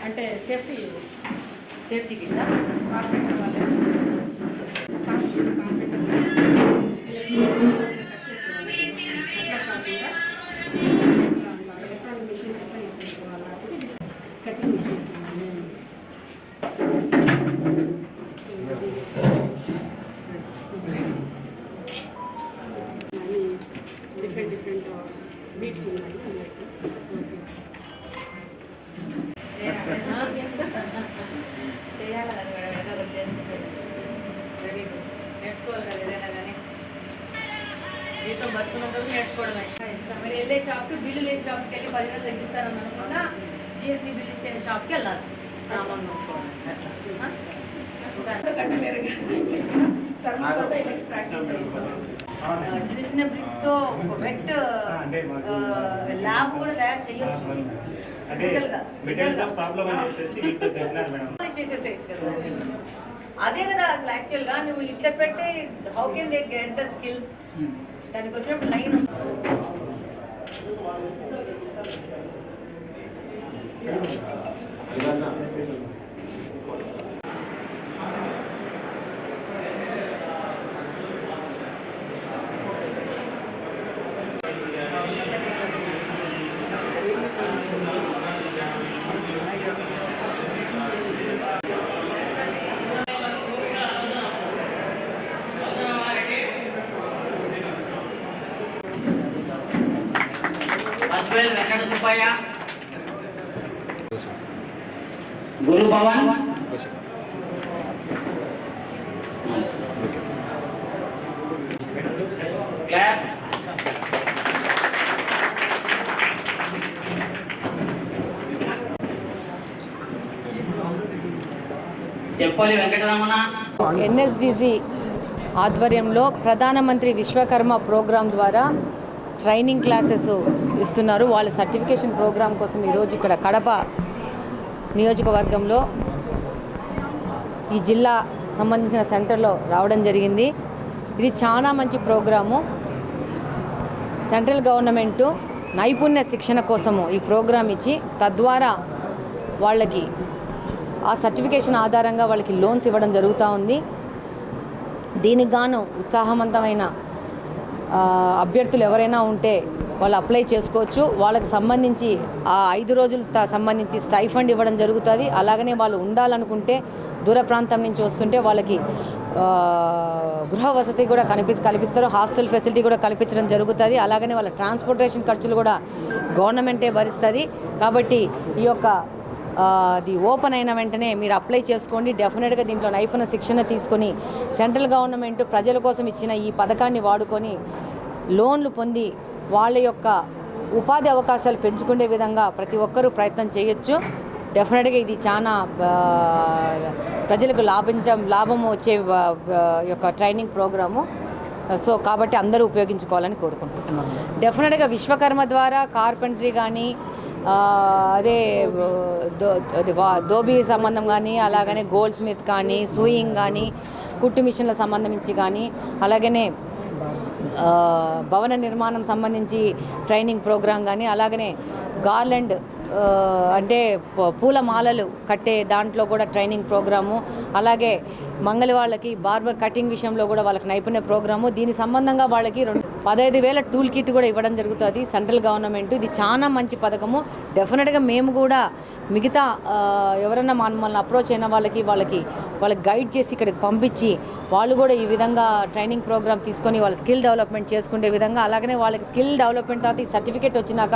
అంటే సేఫ్టీ కింద different beats ఉన్నాయి. చేయాలని నేర్చుకోవాలి కదా ఏదైనా కానీ జీతం బతుకున్నంత నేర్చుకోవడమే ఇస్తాం. మీరు వెళ్ళే షాప్కి బిల్లు లేని షాప్కి వెళ్ళి 10,000 తగ్గిస్తారని అనుకున్నా జిఎస్టీ బిల్లు ఇచ్చే షాప్కి వెళ్ళాలి. కట్టలేరు చిన్న చిన్న బ్రిక్స్ తో వెట్ ల్యాబ్ కూడా తయారు చేయొచ్చు. చేసేసేయచ్చు కదా. అదే కదా అసలు యాక్చువల్ గా నువ్వు ఇట్లా పెట్టి how can they get that skill. దానికి వచ్చినప్పుడు లైన్ गुरु भवन क्लास చెప్పలి వెంకటరమణ ఎన్ఎస్డిసి ఆధ్వర్యంలో ప్రధానమంత్రి విశ్వకర్మ ప్రోగ్రాం ద్వారా ట్రైనింగ్ క్లాసెస్ ఇస్తున్నారు. వాళ్ళ సర్టిఫికేషన్ ప్రోగ్రాం కోసం ఈరోజు ఇక్కడ కడప నియోజకవర్గంలో ఈ జిల్లా సంబంధించిన సెంటర్లో రావడం జరిగింది. ఇది చాలా మంచి ప్రోగ్రాము. సెంట్రల్ గవర్నమెంటు నైపుణ్య శిక్షణ కోసము ఈ ప్రోగ్రాం ఇచ్చి తద్వారా వాళ్ళకి ఆ సర్టిఫికేషన్ ఆధారంగా వాళ్ళకి లోన్స్ ఇవ్వడం జరుగుతూ ఉంది. దీనికి గాను ఉత్సాహవంతమైన అభ్యర్థులు ఎవరైనా ఉంటే వాళ్ళు అప్లై చేసుకోవచ్చు. వాళ్ళకి సంబంధించి ఆ 5 రోజులు సంబంధించి స్టైఫండ్ ఇవ్వడం జరుగుతుంది. అలాగనే వాళ్ళు ఉండాలనుకుంటే దూర ప్రాంతం నుంచి వస్తుంటే వాళ్ళకి గృహ వసతి కూడా కల్పిస్తారు. హాస్టల్ ఫెసిలిటీ కూడా కల్పించడం జరుగుతుంది. అలాగనే వాళ్ళ ట్రాన్స్పోర్టేషన్ ఖర్చులు కూడా గవర్నమెంటే భరిస్తుంది. కాబట్టి ఈ యొక్క అది ఓపెన్ అయిన వెంటనే మీరు అప్లై చేసుకోండి. డెఫినెట్గా దీంట్లో నైపుణ్య శిక్షణ తీసుకొని సెంట్రల్ గవర్నమెంట్ ప్రజల కోసం ఇచ్చిన ఈ పథకాన్ని వాడుకొని లోన్లు పొంది వాళ్ళ యొక్క ఉపాధి అవకాశాలు పెంచుకునే విధంగా ప్రతి ఒక్కరూ ప్రయత్నం చేయొచ్చు. డెఫినెట్గా ఇది చాలా ప్రజలకు లాభం వచ్చే యొక్క ట్రైనింగ్ ప్రోగ్రాము. సో కాబట్టి అందరూ ఉపయోగించుకోవాలని కోరుకుంటున్నాను. డెఫినెట్గా విశ్వకర్మ ద్వారా కార్పెంటరీ కానీ అదే దోబీ సంబంధం కానీ అలాగనే గోల్డ్ స్మిత్ కానీ సూయింగ్ కానీ కుట్టు మిషన్ల సంబంధించి కానీ అలాగనే భవన నిర్మాణం సంబంధించి ట్రైనింగ్ ప్రోగ్రాం కానీ అలాగనే గార్లెండ్ అంటే పూల మాలలు కట్టే దాంట్లో కూడా ట్రైనింగ్ ప్రోగ్రాము అలాగే మంగళ వాళ్ళకి బార్బర్ కటింగ్ విషయంలో కూడా వాళ్ళకి నైపుణ్య ప్రోగ్రాము దీని సంబంధంగా వాళ్ళకి 15,000 టూల్ కిట్ కూడా ఇవ్వడం జరుగుతుంది సెంట్రల్ గవర్నమెంట్. ఇది చాలా మంచి పథకము. డెఫినెట్గా మేము కూడా మిగతా ఎవరైనా మమ్మల్ని అప్రోచ్ అయిన వాళ్ళకి గైడ్ చేసి ఇక్కడికి పంపించి వాళ్ళు కూడా ఈ విధంగా ట్రైనింగ్ ప్రోగ్రామ్ తీసుకొని వాళ్ళ స్కిల్ డెవలప్మెంట్ చేసుకునే విధంగా అలాగనే వాళ్ళకి స్కిల్ డెవలప్మెంట్ తర్వాత ఈ సర్టిఫికేట్ వచ్చినాక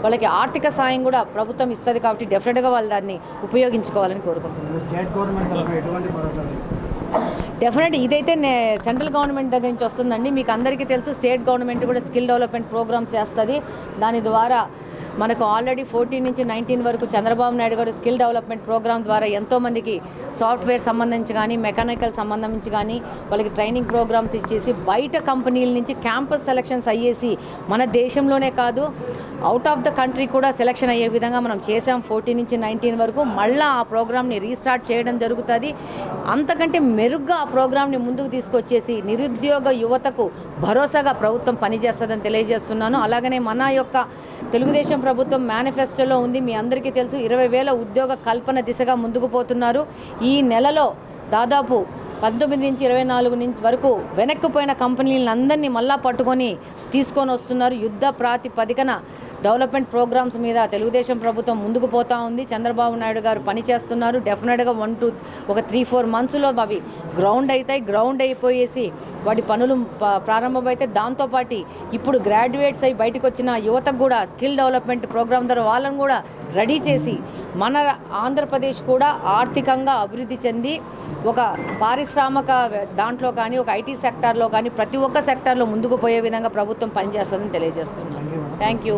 వాళ్ళకి ఆర్థిక సాయం కూడా ప్రభుత్వం ఇస్తుంది. కాబట్టి డెఫినెట్గా వాళ్ళు దాన్ని ఉపయోగించుకోవాలని కోరుకుంటున్నాను. డెఫినెట్ ఇదైతే సెంట్రల్ గవర్నమెంట్ దగ్గర నుంచి వస్తుందండి. మీకు అందరికీ తెలుసు స్టేట్ గవర్నమెంట్ కూడా స్కిల్ డెవలప్మెంట్ ప్రోగ్రామ్స్ చేస్తుంది. దాని ద్వారా మనకు ఆల్రెడీ 14 నుంచి 19 వరకు చంద్రబాబు నాయుడు గారు స్కిల్ డెవలప్మెంట్ ప్రోగ్రామ్ ద్వారా ఎంతోమందికి సాఫ్ట్వేర్ సంబంధించి కానీ మెకానికల్ సంబంధించి కానీ వాళ్ళకి ట్రైనింగ్ ప్రోగ్రామ్స్ ఇచ్చేసి బయట కంపెనీల నుంచి క్యాంపస్ సెలక్షన్స్ అయ్యేసి మన దేశంలోనే కాదు అవుట్ ఆఫ్ ద కంట్రీ కూడా సెలక్షన్ అయ్యే విధంగా మనం చేసాం. 14 నుంచి 19 వరకు మళ్ళీ ఆ ప్రోగ్రామ్ని రీస్టార్ట్ చేయడం జరుగుతుంది. అంతకంటే మెరుగ్గా ఆ ప్రోగ్రామ్ని ముందుకు తీసుకొచ్చేసి నిరుద్యోగ యువతకు భరోసాగా ప్రభుత్వం పనిచేస్తుందని తెలియజేస్తున్నాను. అలాగనే మన యొక్క తెలుగుదేశం ప్రభుత్వం మేనిఫెస్టోలో ఉంది, మీ అందరికీ తెలుసు, 20,000 ఉద్యోగ కల్పన దిశగా ముందుకు పోతున్నారు. ఈ నెలలో దాదాపు 19 నుంచి 24 నుంచి వరకు వెనక్కిపోయిన కంపెనీలను అందరినీ మళ్ళా పట్టుకొని తీసుకొని వస్తున్నారు. యుద్ధ ప్రాతిపదికన డెవలప్మెంట్ ప్రోగ్రామ్స్ మీద తెలుగుదేశం ప్రభుత్వం ముందుకు పోతా ఉంది. చంద్రబాబు నాయుడు గారు పనిచేస్తున్నారు. డెఫినెట్గా 3-4 మంత్స్లో అవి గ్రౌండ్ అవుతాయి. గ్రౌండ్ అయిపోయేసి వాటి పనులు ప్రారంభమైతే దాంతోపాటు ఇప్పుడు గ్రాడ్యుయేట్స్ అయి బయటకు వచ్చిన యువతకు కూడా స్కిల్ డెవలప్మెంట్ ప్రోగ్రామ్ ద్వారా వాళ్ళని కూడా రెడీ చేసి మన ఆంధ్రప్రదేశ్ కూడా ఆర్థికంగా అభివృద్ధి చెంది ఒక పారిశ్రామిక దాంట్లో కానీ ఒక ఐటీ సెక్టార్లో కానీ ప్రతి ఒక్క సెక్టార్లో ముందుకు పోయే విధంగా ప్రభుత్వం పనిచేస్తుందని తెలియజేస్తున్నాను. Thank you.